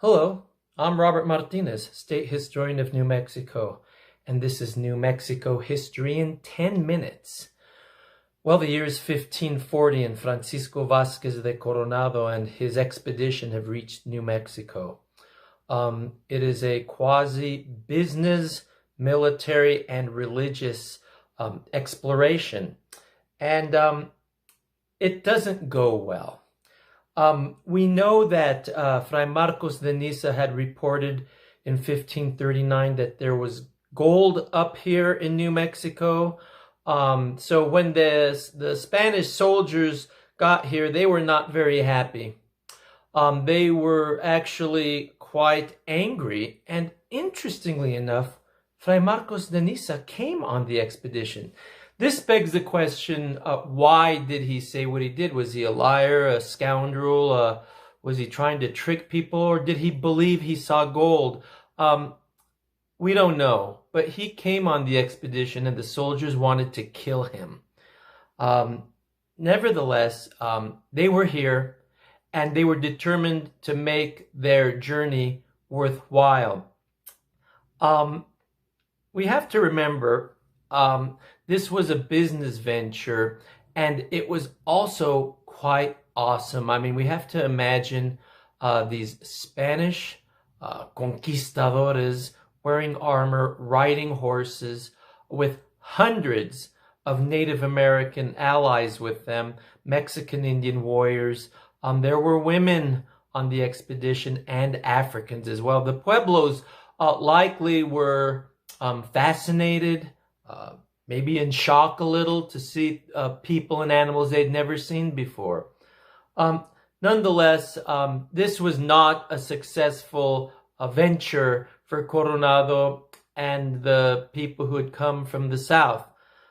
Hello, I'm Robert Martinez, State Historian of New Mexico, and this is New Mexico History in 10 minutes. Well, the year is 1540 and Francisco Vasquez de Coronado and his expedition have reached New Mexico. It is a quasi-business, military, and religious exploration, and it doesn't go well. We know that Fray Marcos de Niza had reported in 1539 that there was gold up here in New Mexico. So when the Spanish soldiers got here, they were not very happy. They were actually quite angry. And interestingly enough, Fray Marcos de Niza came on the expedition. This begs the question, why did he say what he did? Was he a liar, a scoundrel? Was he trying to trick people? Or did he believe he saw gold? We don't know. But he came on the expedition and the soldiers wanted to kill him. Nevertheless, they were here and they were determined to make their journey worthwhile. We have to remember this was a business venture, and it was also quite awesome. I mean, we have to imagine these Spanish conquistadores wearing armor, riding horses, with hundreds of Native American allies with them, Mexican Indian warriors. There were women on the expedition and Africans as well. The Pueblos likely were fascinated, maybe in shock a little to see people and animals they'd never seen before. Nonetheless, this was not a successful venture for Coronado and the people who had come from the south.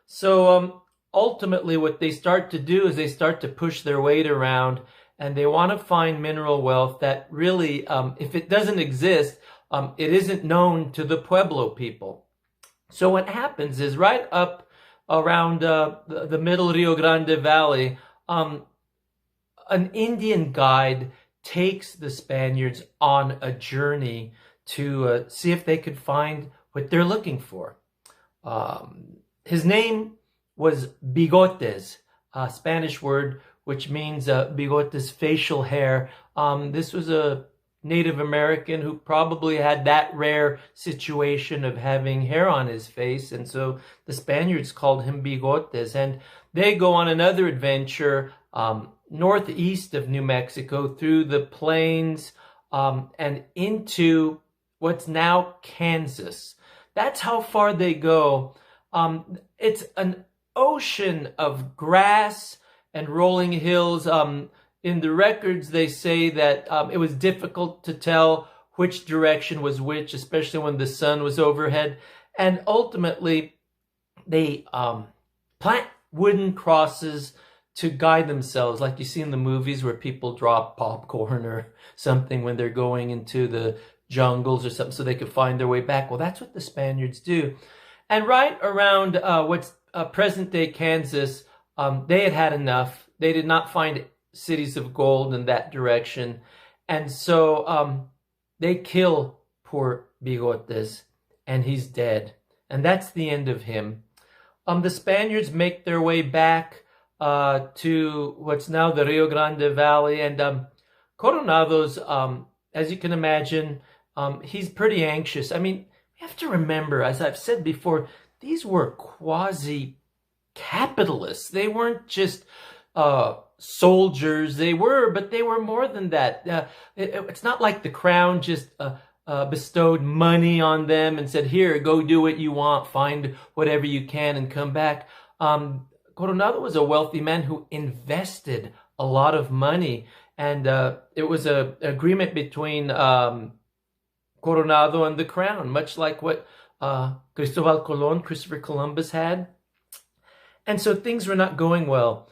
So ultimately what they start to do is they start to push their weight around, and they want to find mineral wealth that really, if it doesn't exist, it isn't known to the Pueblo people. So what happens is right up around the middle Rio Grande Valley, an Indian guide takes the Spaniards on a journey to see if they could find what they're looking for. His name was Bigotes, a Spanish word which means bigotes, facial hair. This was a Native American who probably had that rare situation of having hair on his face, and so the Spaniards called him Bigotes. And they go on another adventure northeast of New Mexico through the plains and into what's now Kansas. That's how far they go. It's an ocean of grass and rolling hills. In the records, they say that it was difficult to tell which direction was which, especially when the sun was overhead. And ultimately, they plant wooden crosses to guide themselves, like you see in the movies where people drop popcorn or something when they're going into the jungles or something so they could find their way back. Well, that's what the Spaniards do. And right around what's present-day Kansas, they had enough. They did not find cities of gold in that direction. And so they kill poor Bigotes, and he's dead. And that's the end of him. The Spaniards make their way back to what's now the Rio Grande Valley. And Coronado's, as you can imagine, he's pretty anxious. I mean, you have to remember, as I've said before, these were quasi-capitalists. They weren't just soldiers. But they were more than that. It's not like the crown just bestowed money on them and said, here, go do what you want, find whatever you can and come back. Coronado was a wealthy man who invested a lot of money, and it was an agreement between Coronado and the crown, much like what Christopher Columbus had. And so things were not going well.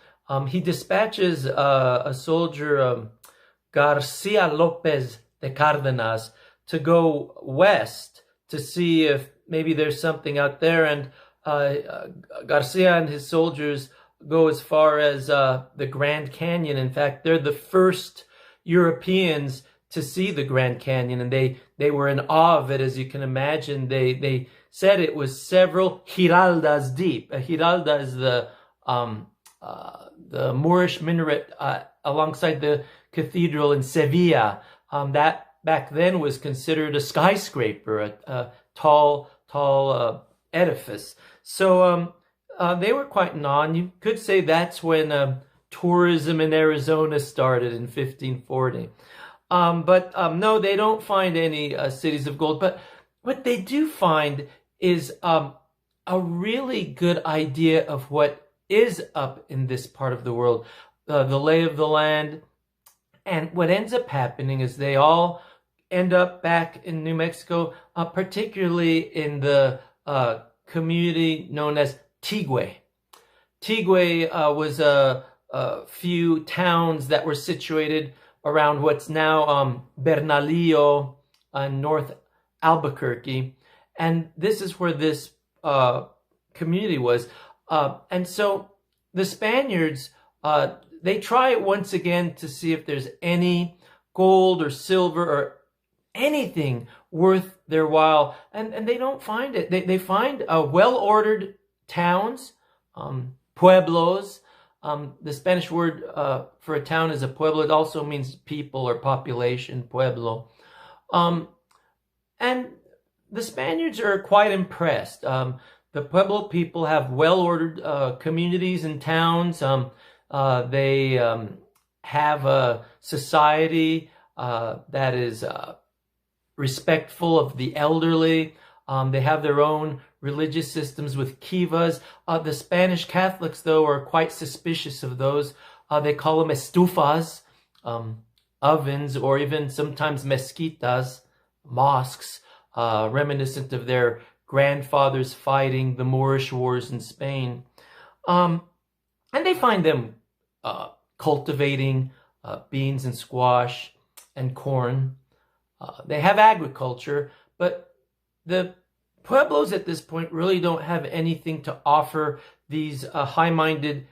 He dispatches a soldier, Garcia Lopez de Cardenas, to go west to see if maybe there's something out there. And Garcia and his soldiers go as far as the Grand Canyon. In fact, they're the first Europeans to see the Grand Canyon, and they were in awe of it, as you can imagine. They said it was several giraldas deep. A giralda is the Moorish minaret alongside the cathedral in Sevilla. That back then was considered a skyscraper, a tall edifice. So they were quite in awe, and you could say that's when tourism in Arizona started in 1540. But no, they don't find any cities of gold. But what they do find is a really good idea of what is up in this part of the world, the lay of the land. And what ends up happening is they all end up back in New Mexico, particularly in the community known as Tigüe. Tigüe was a few towns that were situated around what's now Bernalillo and North Albuquerque. And this is where this community was. And so the Spaniards, they try once again to see if there's any gold or silver or anything worth their while. And they don't find it. They find well-ordered towns, pueblos. The Spanish word for a town is a pueblo. It also means people or population, pueblo. And the Spaniards are quite impressed. The Pueblo people have well-ordered communities and towns. They have a society that is respectful of the elderly. They have their own religious systems with kivas. The Spanish Catholics, though, are quite suspicious of those. They call them estufas, ovens, or even sometimes mezquitas, mosques, reminiscent of their grandfathers fighting the Moorish wars in Spain. And they find them cultivating beans and squash and corn. They have agriculture, but the Pueblos at this point really don't have anything to offer these high-minded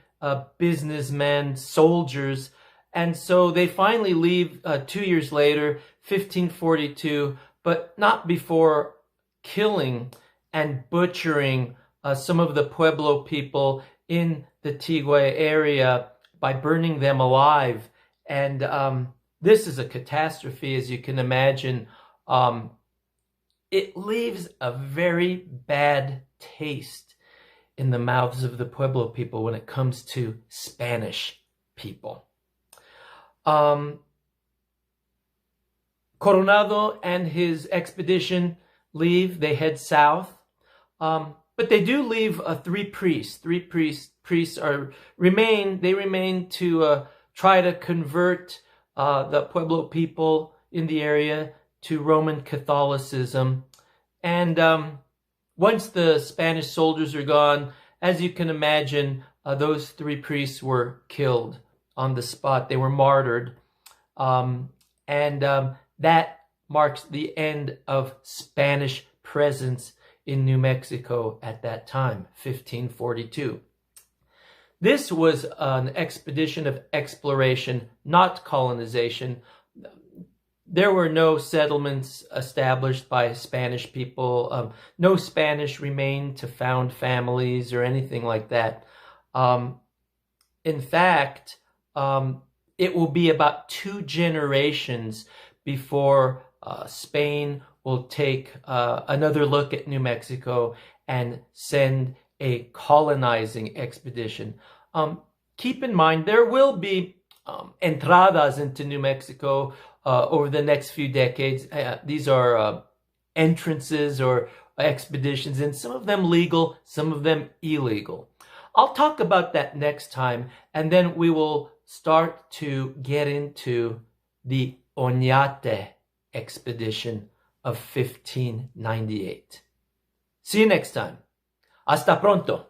businessmen, soldiers. And so they finally leave 2 years later, 1542, but not before killing and butchering some of the Pueblo people in the Tigüe area by burning them alive. And this is a catastrophe, as you can imagine. It leaves a very bad taste in the mouths of the Pueblo people when it comes to Spanish people. Coronado and his expedition leave. They head south. But they do leave three priests. Three priests remain to try to convert the Pueblo people in the area to Roman Catholicism. And once the Spanish soldiers are gone, as you can imagine, those three priests were killed on the spot. They were martyred. That marks the end of Spanish presence in New Mexico at that time, 1542. This was an expedition of exploration, not colonization. There were no settlements established by Spanish people. No Spanish remained to found families or anything like that. In fact, it will be about 2 generations before Spain will take another look at New Mexico and send a colonizing expedition. Keep in mind, there will be entradas into New Mexico over the next few decades. These are entrances or expeditions, and some of them legal, some of them illegal. I'll talk about that next time, and then we will start to get into the Oñate expedition of 1598. See you next time. Hasta pronto.